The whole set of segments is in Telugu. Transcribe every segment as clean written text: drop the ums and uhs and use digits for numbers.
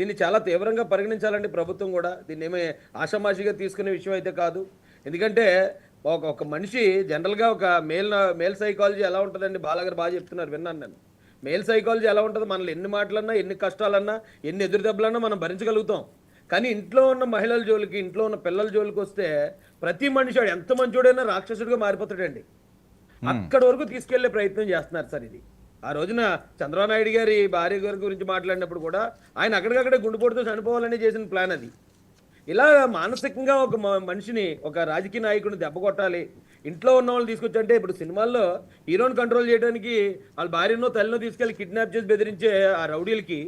దీన్ని చాలా తీవ్రంగా పరిగణించాలండి ప్రభుత్వం కూడా. దీన్నేమి ఆషామాషీగా తీసుకునే విషయం అయితే కాదు. ఎందుకంటే ఒక మనిషి జనరల్‌గా ఒక మేల్ సైకాలజీ ఎలా ఉంటదండి, బాలాగారు చెప్తున్నారు విన్నాను నేను. మేల్ సైకాలజీ ఎలా ఉంటది, మనల్ని ఎన్ని మాటలన్నా, ఎన్ని కష్టాలన్నా, ఎన్ని ఎదురు దెబ్బలన్నా మనం భరించగలుగుతాం. కానీ ఇంట్లో ఉన్న మహిళల జోలికి, ఇంట్లో ఉన్న పిల్లల జోలికొస్తే ప్రతి మనిషి వాడు ఎంత మంచోడైనా రాక్షసుడిగా మారిపోతాడండి. హ్మ్. అక్కడి వరకు తీసుకెళ్లే ప్రయత్నం చేస్తున్నారు సార్ ఇది. ఆ రోజున చంద్రబాబు నాయుడు గారి భార్య గారి గురించి మాట్లాడినప్పుడు కూడా ఆయన అక్కడికక్కడే గుండెపోటుతో చనిపోవాలని చేసిన ప్లాన్ అది. ఇలా మానసికంగా ఒక మనిషిని, ఒక రాజకీయ నాయకుడిని దెబ్బ కొట్టాలి, ఇంట్లో ఉన్న వాళ్ళని తీసుకొచ్చంటే ఇప్పుడు సినిమాల్లో హీరోని కంట్రోల్ చేయడానికి వాళ్ళ భార్యనో తల్లినో తీసుకెళ్లి కిడ్నాప్ చేసి బెదిరించే ఆ రౌడీలకి,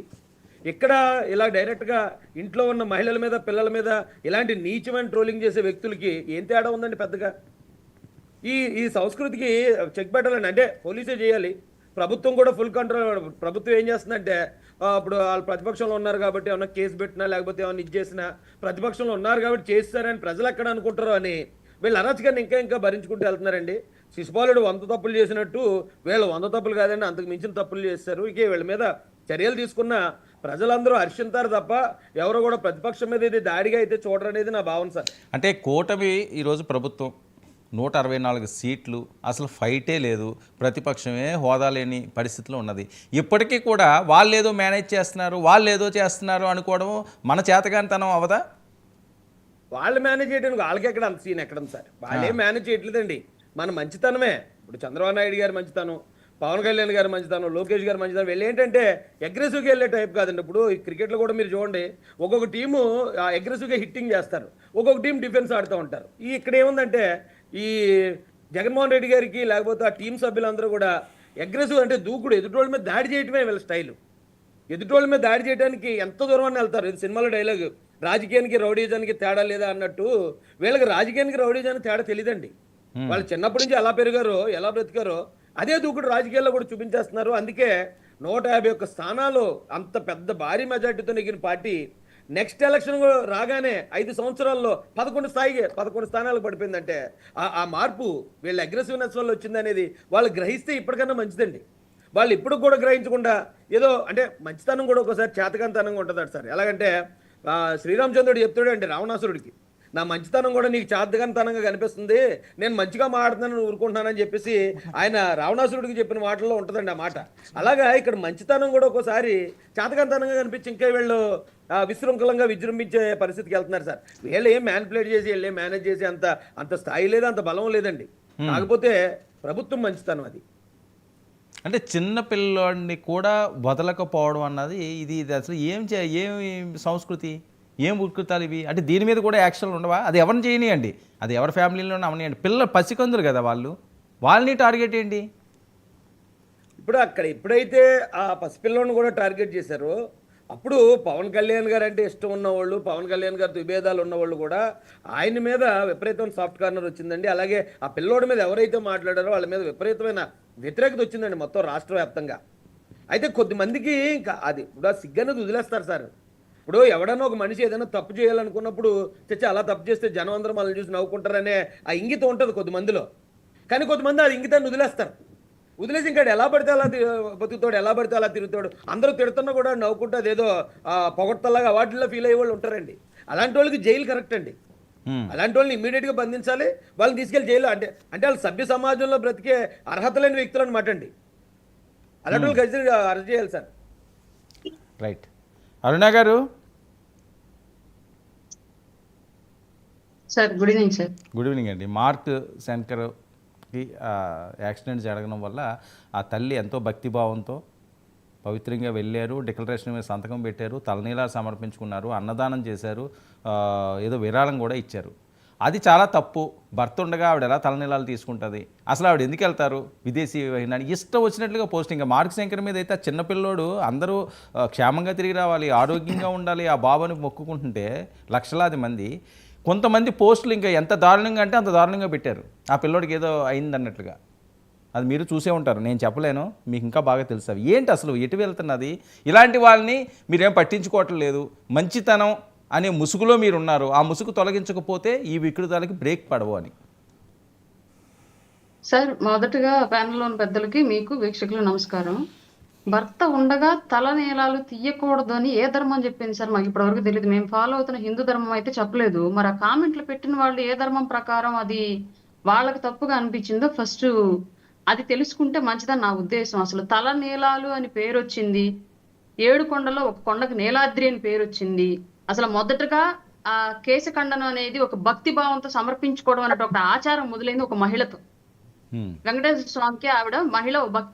ఇక్కడ ఇలా డైరెక్ట్గా ఇంట్లో ఉన్న మహిళల మీద, పిల్లల మీద ఇలాంటి నీచమైన ట్రోలింగ్ చేసే వ్యక్తులకి ఏం తేడా ఉందండి పెద్దగా? ఈ ఈ సంస్కృతికి చెక్ పెట్టాలండి. అంటే పోలీసే చేయాలి, ప్రభుత్వం కూడా ఫుల్ కంట్రోల్. ప్రభుత్వం ఏం చేస్తుందంటే ఇప్పుడు వాళ్ళు ప్రతిపక్షంలో ఉన్నారు కాబట్టి ఏమన్నా కేసు పెట్టినా, లేకపోతే ఏమన్నా ఇది చేసినా, ప్రతిపక్షంలో ఉన్నారు కాబట్టి చేస్తారని ప్రజలు ఎక్కడ అనుకుంటారో అని వీళ్ళు అరాచకాన్ని ఇంకా ఇంకా భరించుకుంటూ వెళ్తున్నారండి. శిశుపాలుడు 100 తప్పులు చేసినట్టు వీళ్ళు 100 తప్పులు కాదండి, అంతకు మించిన తప్పులు చేస్తారు. ఇక వీళ్ళ మీద చర్యలు తీసుకున్న ప్రజలందరూ హర్షింతారు తప్ప ఎవరు కూడా ప్రతిపక్షం మీద ఇది దాడిగా అయితే చూడరనేది నా భావన సార్. అంటే కూటమి ఈరోజు ప్రభుత్వం 164 సీట్లు, అసలు ఫైటే లేదు, ప్రతిపక్షమే హోదా లేని పరిస్థితిలో ఉన్నది. ఇప్పటికీ కూడా వాళ్ళు ఏదో మేనేజ్ చేస్తున్నారు, వాళ్ళు ఏదో చేస్తున్నారు అనుకోవడం మన చేతగానితనం అవదా? వాళ్ళు మేనేజ్ చేయడానికి వాళ్ళకి ఎక్కడ అంత సీన్ ఎక్కడ సార్? వాళ్ళేం మేనేజ్ చేయట్లేదండి, మన మంచితనమే. ఇప్పుడు చంద్రబాబు నాయుడు గారి మంచితనం, పవన్ కళ్యాణ్ గారి మంచితనం, లోకేష్ గారి మంచితనం, వీళ్ళు ఏంటంటే అగ్రెసివ్గా వెళ్ళే టైప్ కాదండి. ఇప్పుడు ఈ క్రికెట్లో కూడా మీరు చూడండి, ఒక్కొక్క టీము అగ్రెసివ్గా హిట్టింగ్ చేస్తారు, ఒక్కొక్క టీం డిఫెన్స్ ఆడుతూ ఉంటారు. ఇక్కడ ఏముందంటే ఈ జగన్మోహన్ రెడ్డి గారికి లేకపోతే ఆ టీం సభ్యులందరూ కూడా అగ్రెసివ్ అంటే దూకుడు, ఎదుటోళ్ళ మీద దాడి చేయటమే వీళ్ళ స్టైలు. ఎదుటోళ్ళ మీద దాడి చేయడానికి ఎంత దూరం అని వెళ్తారు. ఇది సినిమాలో డైలాగ్, రాజకీయానికి రౌడీజానికి తేడా లేదా అన్నట్టు వీళ్ళకి రాజకీయానికి రౌడీజానికి తేడా తెలియదండి. వాళ్ళు చిన్నప్పటి నుంచి ఎలా పెరిగారో, ఎలా బ్రతికారో అదే దూకుడు రాజకీయాల్లో కూడా చూపించేస్తున్నారు. అందుకే 151 స్థానాలు అంత పెద్ద భారీ మెజార్టీతో నెగ్గిన పార్టీ నెక్స్ట్ ఎలక్షన్ రాగానే 5 సంవత్సరాల్లో 11 స్థానాలకు పడిపోయిందంటే ఆ మార్పు వీళ్ళ అగ్రెసివ్నెస్ వల్ల వచ్చిందనేది వాళ్ళు గ్రహిస్తే ఇప్పటికన్నా మంచిదండి. వాళ్ళు ఇప్పుడు కూడా గ్రహించకుండా ఏదో అంటే మంచితనం కూడా ఒకసారి చేతకంతనంగా ఉంటుందట సార్. ఎలాగంటే శ్రీరామచంద్రుడు చెప్తాడు అంటే రావణాసురుడికి, నా మంచితనం కూడా నీకు చేతకంతనంగా కనిపిస్తుంది, నేను మంచిగా మాట్లాడుతున్నాను ఊరుకుంటున్నానని చెప్పేసి ఆయన రావణాసురుడికి చెప్పిన మాటల్లో ఉంటుందండి ఆ మాట. అలాగా ఇక్కడ మంచితనం కూడా ఒక్కోసారి చేతకంతనంగా కనిపించి ఇంకా వీళ్ళు విశృంఖలంగా విజృంభించే పరిస్థితికి వెళ్తున్నారు సార్. వీళ్ళు ఏం మ్యానిపులేట్ చేసి, వీళ్ళు ఏం మేనేజ్ చేసి అంత స్థాయి లేదు, అంత బలం లేదండి. కాకపోతే ప్రభుత్వం మంచితనం అది. అంటే చిన్న పిల్లోడిని కూడా వదలకపోవడం అన్నది ఇది అసలు ఏం సంస్కృతి, ఏం ఉత్కృతాలు ఇవి? అంటే దీని మీద కూడా యాక్షన్లు ఉండవా? అది ఎవరిని చేయనియండి, అది ఎవరి ఫ్యామిలీలోనే అవనియండి, పిల్లలు పసికందులు కదా వాళ్ళని టార్గెట్ ఏంటి? ఇప్పుడు అక్కడ ఎప్పుడైతే ఆ పసిపిల్లని కూడా టార్గెట్ చేశారో అప్పుడు పవన్ కళ్యాణ్ గారు అంటే ఇష్టం ఉన్నవాళ్ళు, పవన్ కళ్యాణ్ గారితో విభేదాలు ఉన్నవాళ్ళు కూడా ఆయన మీద విపరీతమైన సాఫ్ట్ కార్నర్ వచ్చిందండి. అలాగే ఆ పిల్లోడి మీద ఎవరైతే మాట్లాడారో వాళ్ళ మీద విపరీతమైన వ్యతిరేకత వచ్చిందండి మొత్తం రాష్ట్ర వ్యాప్తంగా. అయితే కొద్దిమందికి ఇంకా అది ఇప్పుడు ఆ సిగ్గనేది వదిలేస్తారు సార్. ఇప్పుడు ఎవడన్నా ఒక మనిషి ఏదైనా తప్పు చేయాలనుకున్నప్పుడు చచ్చి అలా తప్పు చేస్తే జనం అందరూ మనల్ని చూసి నవ్వుకుంటారనే ఆ ఇంగితం ఉంటుంది కొద్దిమందిలో. కానీ కొంతమంది ఆ ఇంగితాన్ని వదిలేస్తారు. వదిలేసి ఇంకా ఎలా పడితే అలా బతుకుతాడు, ఎలా పడితే అలా తిరుగుతాడు, అందరూ తిడుతున్నా కూడా నవ్వుకుంటూ అదేదో పొగడ్తలాగా అవార్డుల్లో ఫీల్ అయ్యే వాళ్ళు ఉంటారండి. అలాంటి వాళ్ళకి జైలు కరెక్ట్ అండి. అలాంటి వాళ్ళని ఇమ్మీడియట్గా బంధించాలి, వాళ్ళని తీసుకెళ్ళి జైలు అంటే వాళ్ళు సభ్య సమాజంలో బ్రతికే అర్హత లేని వ్యక్తులు అనమాట అండి. అలాంటి వాళ్ళు ఖచ్చితంగా అరెస్ట్ చేయాలి సార్. రైట్. అరుణ గారు sir, good evening sir. Good evening అండి. మార్క్ శంకర్కి యాక్సిడెంట్ జరగడం వల్ల ఆ తల్లి ఎంతో భక్తిభావంతో పవిత్రంగా వెళ్ళారు, డిక్లరేషన్ మీద సంతకం పెట్టారు, తలనీలాలు సమర్పించుకున్నారు, అన్నదానం చేశారు, ఏదో విరాళం కూడా ఇచ్చారు. అది చాలా తప్పు. భర్త ఉండగా ఆవిడ ఎలా తలనీలాలు తీసుకుంటుంది? అసలు ఆవిడ ఎందుకు వెళ్తారు విదేశీ వైనానికి? ఇష్టం వచ్చినట్లుగా పోస్టింగ్. మార్క్ శంకర్ మీద అయితే ఆ చిన్నపిల్లోడు అందరూ క్షేమంగా తిరిగి రావాలి, ఆరోగ్యంగా ఉండాలి, ఆ బాబుని మొక్కుకుంటుంటే లక్షలాది మంది, కొంతమంది పోస్టులు ఇంకా ఎంత దారుణంగా అంటే అంత దారుణంగా పెట్టారు. ఆ పిల్లోడికి ఏదో అయిందన్నట్లుగా. అది మీరు చూసే ఉంటారు, నేను చెప్పలేను, మీకు ఇంకా బాగా తెలుసు. అవి ఏంటి అసలు ఎటు వెళ్తున్నది? ఇలాంటి వాళ్ళని మీరేం పట్టించుకోవటం లేదు. మంచితనం అనే ముసుగులో మీరు ఉన్నారు. ఆ ముసుగు తొలగించకపోతే ఈ వికృతాలకి బ్రేక్ పడవు అని. సార్, మొదటగా ప్యానెల్లోని పెద్దలకి, మీకు వీక్షకులు నమస్కారం. భర్త ఉండగా తలనీలాలు తీయకూడదు అని ఏ ధర్మం చెప్పింది సార్? మాకు ఇప్పటివరకు తెలియదు. మేము ఫాలో అవుతున్న హిందూ ధర్మం అయితే చెప్పలేదు. మరి ఆ కామెంట్లు పెట్టిన వాళ్ళు ఏ ధర్మం ప్రకారం అది వాళ్ళకి తప్పుగా అనిపించిందో ఫస్ట్ అది తెలుసుకుంటే మంచిదని నా ఉద్దేశం. అసలు తలనీలాలు అని పేరు వచ్చింది, ఏడు కొండలో ఒక కొండకు నీలాద్రి అని పేరు వచ్చింది. అసలు మొదటగా ఆ కేశఖండనం అనేది ఒక భక్తి భావంతో సమర్పించుకోవడం అనే ఒక ఆచారం మొదలైంది ఒక మహిళతో. హ్మ్. వెంకటేశ్వర స్వామికి ఆవిడ మహిళ